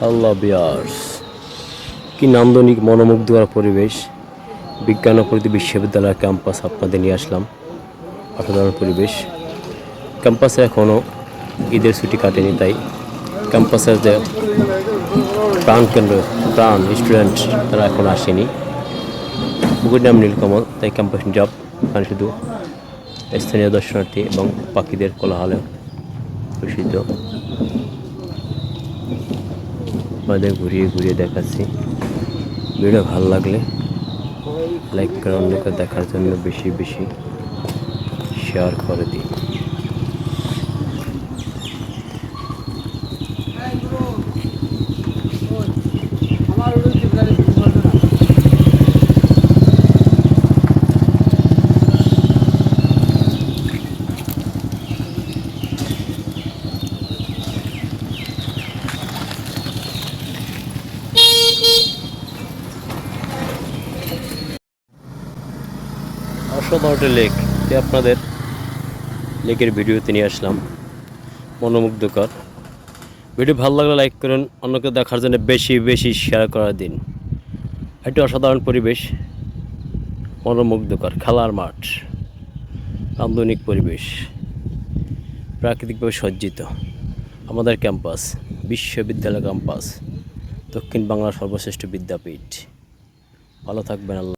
আল্লাহ বিয়ার্স কি নান্দনিক মনোমুগ্ধকর পরিবেশ। বিজ্ঞান ও প্রযুক্তি বিশ্ববিদ্যালয় ক্যাম্পাস আপনাদের নিয়ে আসলাম। অসাধারণ পরিবেশ। ক্যাম্পাসে এখনও ঈদের ছুটি কাটেনি, তাই ক্যাম্পাসের যে প্রাণকেন্দ্র প্রাণ স্টুডেন্ট তারা এখন আসেনি। পুকুর নাম নীলকমল, তাই ক্যাম্পাস জব এখানে শুধু স্থানীয় দর্শনার্থী এবং পাখিদের কোলাহলে প্রসিদ্ধ। আমাদের ঘুরিয়ে ঘুরিয়ে দেখাচ্ছি। ভিডিও ভালো লাগলে লাইক করে অন্যকে দেখার জন্য বেশি বেশি শেয়ার করে দিই। অসাধারণ লেক, আপনাদের লেকের ভিডিওতে নিয়ে আসলাম। মনোমুগ্ধকর ভিডিও ভালো লাগলে লাইক করুন, অন্যকে দেখার জন্য বেশি বেশি শেয়ার করার দিন। একটি অসাধারণ পরিবেশ, মনোমুগ্ধকর খেলার মাঠ, নান্দনিক পরিবেশ, প্রাকৃতিকভাবে সজ্জিত আমাদের ক্যাম্পাস, বিশ্ববিদ্যালয় ক্যাম্পাস, দক্ষিণ বাংলার সর্বশ্রেষ্ঠ বিদ্যাপীঠ। ভালো থাকবেন। আল্লাহ।